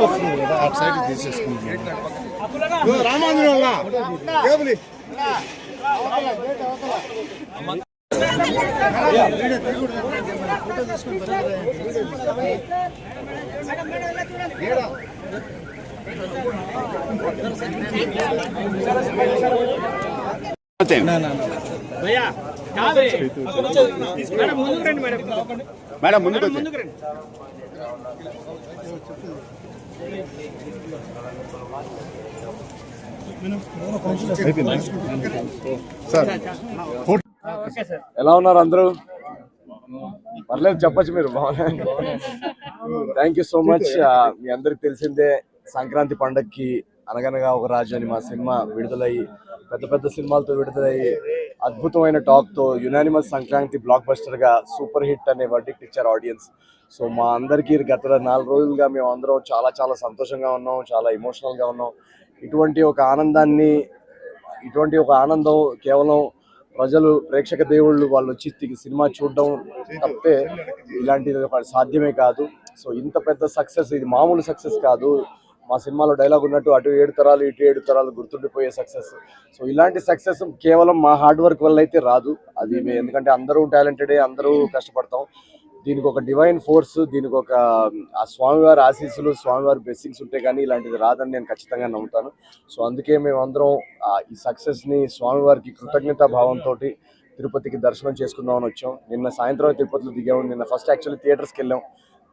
వస్తుంది కదా అటు సైడ్ తీసేసుకుంటున్నాం. రామాంజనం మేడం ముందుకు సార్. ఎలా ఉన్నారు అందరూ? పర్లేదు చెప్పచ్చు మీరు. Thank you so much. మీ అందరికి తెలిసిందే సంక్రాంతి పండగకి అనగనగా ఒక రాజు అని మా సినిమా విడుదలయ్యి పెద్ద పెద్ద సినిమాలతో విడుదలయ్యి అద్భుతమైన టాక్తో యునానిమస్ సంక్రాంతి బ్లాక్ బస్టర్ గా సూపర్ హిట్ అనే వర్డిక్ట్ ఇచ్చారు ఆడియన్స్. సో మా అందరికీ గత 4 రోజులుగా మేము అందరం చాలా చాలా సంతోషంగా ఉన్నాం, చాలా ఎమోషనల్ గా ఉన్నాం. ఇటువంటి ఒక ఆనందం కేవలం ప్రజలు ప్రేక్షక దేవుళ్ళు వాళ్ళు వచ్చి సినిమా చూడడం తప్పితే ఇలాంటిది సాధ్యమే కాదు. సో ఇంత పెద్ద సక్సెస్, ఇది మామూలు సక్సెస్ కాదు. మా సినిమాలో డైలాగ్ ఉన్నట్టు అటు 7 తరాలు ఇటు 7 తరాలు గుర్తుండిపోయే సక్సెస్. సో ఇలాంటి సక్సెస్ కేవలం మా హార్డ్ వర్క్ వల్ల అయితే రాదు. అది ఎందుకంటే అందరూ టాలెంటెడే, అందరూ కష్టపడతాం. దీనికి ఒక డివైన్ ఫోర్స్, దీనికి ఒక ఆ స్వామివారి ఆశీస్సులు, స్వామివారి బ్లెస్సింగ్స్ ఉంటే కానీ ఇలాంటిది రాదని నేను ఖచ్చితంగా నమ్ముతాను. సో అందుకే మేమందరం ఈ సక్సెస్ని స్వామివారికి కృతజ్ఞతా భావంతో తిరుపతికి దర్శనం చేసుకుందామని వచ్చాం. నిన్న సాయంత్రం తిరుపతిలో దిగాము. నిన్న ఫస్ట్ యాక్చువల్లీ థియేటర్స్కి వెళ్ళాం.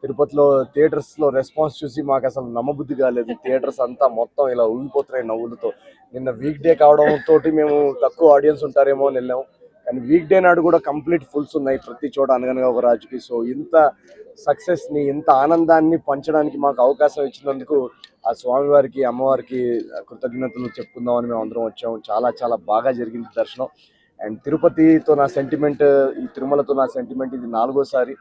తిరుపతిలో థియేటర్స్లో రెస్పాన్స్ చూసి మాకు అసలు నమ్మబుద్ధి కాలేదు. థియేటర్స్ అంతా మొత్తం ఇలా ఊగిపోతున్నాయి నవ్వులతో. నిన్న వీక్ డే కావడంతో మేము తక్కువ ఆడియన్స్ ఉంటారేమో అని వెళ్ళాము. కానీ వీక్ డే నాడు కూడా కంప్లీట్ ఫుల్స్ ఉన్నాయి ప్రతి చోట అనగనగా ఒక రాజుకి. సో ఇంత సక్సెస్ని, ఇంత ఆనందాన్ని పంచడానికి మాకు అవకాశం ఇచ్చినందుకు ఆ స్వామివారికి, అమ్మవారికి కృతజ్ఞతలు చెప్పుకుందామని మేము అందరం వచ్చాము. చాలా చాలా బాగా జరిగింది దర్శనం. అండ్ తిరుపతితో నా సెంటిమెంట్, ఈ తిరుమలతో నా సెంటిమెంట్ ఇది 4వ సారి.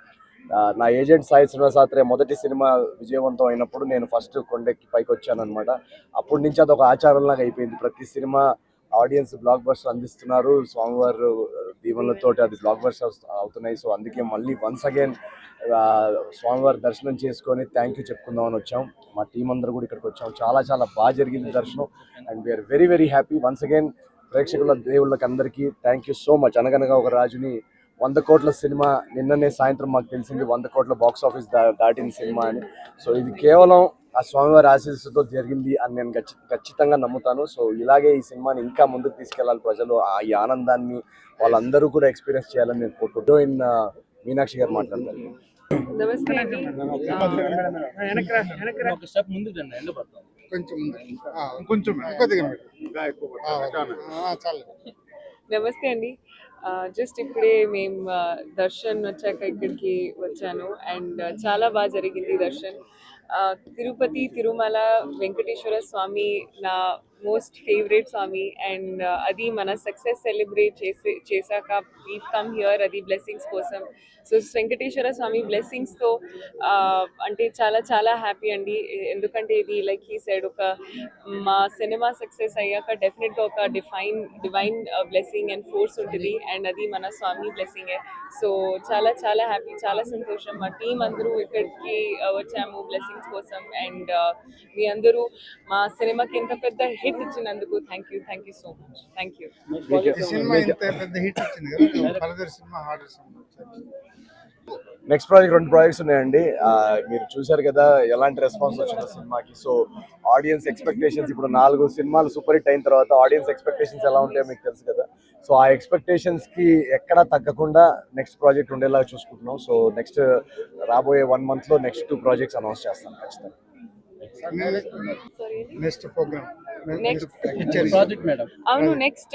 నా ఏజెంట్ సాయి శ్రీనివాసాత్రే మొదటి సినిమా విజయవంతం అయినప్పుడు నేను ఫస్ట్ కొండెక్కి పైకి వచ్చాను అనమాట. అప్పటి నుంచి అదొక ఆచారంలాగా అయిపోయింది. ప్రతి సినిమా ఆడియన్స్ బ్లాక్ బస్టర్ అందిస్తున్నారు. స్వామివారు దీవెనలతో అది బ్లాక్ బస్టర్ అవుతున్నాయి. సో అందుకే మళ్ళీ వన్స్ అగైన్ స్వామివారి దర్శనం చేసుకొని థ్యాంక్ యూ చెప్పుకుందామని వచ్చాం. మా టీం అందరూ కూడా ఇక్కడికి వచ్చాం. చాలా చాలా బాగా జరిగింది దర్శనం. And we're very very happy. Once again ప్రేక్షకుల దేవుళ్ళకి అందరికీ థ్యాంక్ యూ సో మచ్. అనగనగా ఒక రాజుని 100 కోట్ల సినిమా నిన్ననే సాయంత్రం మాకు తెలిసింది 100 కోట్ల బాక్స్ ఆఫీస్ దాటిన సినిమా అని. సో ఇది కేవలం ఆ స్వామివారి ఆశీస్సుతో జరిగింది అని నేను ఖచ్చితంగా నమ్ముతాను. సో ఇలాగే ఈ సినిమాని ఇంకా ముందుకు తీసుకెళ్లాలి. ప్రజలు ఈ ఆనందాన్ని వాళ్ళందరూ కూడా ఎక్స్పీరియన్స్ చేయాలని నేను కోరుకుంటూ మీనాక్షి గారు మాట్లాడతాను. నమస్తే అండి. నమస్తే అండి. జస్ట్ ఇప్పుడే మేము దర్శన్ వచ్చాక ఇక్కడికి వచ్చాను. అండ్ చాలా బాగా జరిగింది దర్శన్. తిరుపతి, తిరుమల వెంకటేశ్వర స్వామి నా మోస్ట్ ఫేవరెట్ స్వామి. అండ్ అది మన సక్సెస్ సెలబ్రేట్ చేశాక వీవ్ కమ్ హియర్, అది బ్లెస్సింగ్స్ కోసం. సో వెంకటేశ్వర స్వామి బ్లెస్సింగ్స్తో అంటే చాలా చాలా హ్యాపీ అండి. ఎందుకంటే ఇది లైక్ హీ సెడ్, ఒక మా సినిమా సక్సెస్ అయ్యాక డెఫినెట్గా ఒక డివైన్ బ్లెస్సింగ్ అండ్ ఫోర్స్ ఉంటుంది. అండ్ అది మన స్వామి బ్లెస్సింగే. సో చాలా చాలా హ్యాపీ, చాలా సంతోషం. మా టీం అందరూ ఇక్కడికి వచ్చాము బ్లెస్సింగ్స్ కోసం. అండ్ మీ అందరూ మా సినిమాకి ఎంత పెద్ద హిట్ ఇచ్చినందుకు thank you so much. Thank you. Next project 2 projects ఉన్నాయండి. మీరు చూశారు కదా ఎలాంటి రెస్పాన్స్ వచ్చిందో సినిమాకి. సో ఆడియన్స్ ఎక్స్పెక్టేషన్స్, ఇప్పుడు 4 సినిమాలు సూపర్ హిట్ అయిన తర్వాత ఆడియన్స్ ఎక్స్పెక్టేషన్స్ ఎలా ఉంటాయో మీకు తెలుసు కదా. సో ఆ ఎక్స్పెక్టేషన్స్కి ఎక్కడా తగ్గకుండా నెక్స్ట్ ప్రాజెక్ట్ ఉండేలాగా చూసుకుంటున్నాం. సో నెక్స్ట్ రాబోయే 1 మంత్లో నెక్స్ట్ 2 ప్రాజెక్ట్స్ అనౌన్స్ చేస్తాను ఖచ్చితంగా. అవును, నెక్స్ట్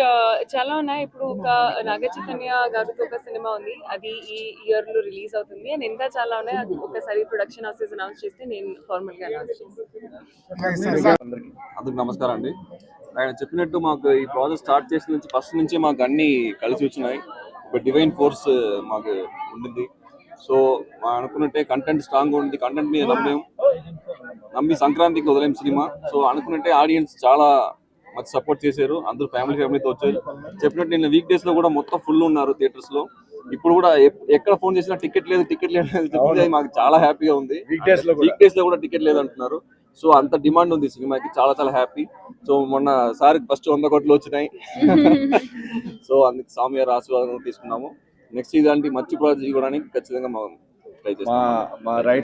చాలా ఉన్నాయి. ఇప్పుడు ఒక నాగ చైతన్య గారితో ఒక సినిమా ఉంది, అది ఈ ఇయర్ లో రిలీజ్ అవుతుంది. అండ్ ఇంకా చాలా ఉన్నాయి. అది ఒకసారి ప్రొడక్షన్ హౌసెస్ అనౌన్స్ చేస్తే నేను ఫార్మల్ గా అనౌన్స్ చేస్తాను. అందరికి నమస్కారం అండి. ఆయన చెప్పినట్టు మాకు ఈ ప్రాజెక్ట్ స్టార్ట్ చేసిన నుంచి ఫస్ట్ నుంచి మాకు అన్ని కలిసి వచ్చినాయి. ఒక డివైన్ ఫోర్స్ మాకు ఉండింది. సో అనుకున్నట్టే కంటెంట్ స్ట్రాంగ్ ఉంది. కంటెంట్ మీద నమ్మి సంక్రాంతికి వదిలేం సినిమా. సో అనుకున్నట్టే ఆడియన్స్ చాలా మంచి సపోర్ట్ చేశారు. అందరూ ఫ్యామిలీతో వచ్చారు. చెప్పినట్టు నిన్న వీక్ డేస్ లో కూడా మొత్తం ఫుల్ ఉన్నారు థియేటర్స్ లో. ఇప్పుడు కూడా ఎక్కడ ఫోన్ చేసినా టికెట్ లేదు చెప్తే మాకు చాలా హ్యాపీగా ఉంది. వీక్ డేస్ లో కూడా టికెట్ లేదు అంటున్నారు. సో అంత డిమాండ్ ఉంది సినిమాకి, చాలా చాలా హ్యాపీ. సో మొన్న సార్ ఫస్ట్ 100 కోట్లు వచ్చినాయి. సో అందుకు స్వామి గారి ఆశీర్వాదం తీసుకున్నాము. నెక్స్ట్ ఇలాంటి మంచి ప్రాజెక్ట్ ఇవ్వడానికి ఖచ్చితంగా మనం ట్రై చేస్తాం. మా రైట్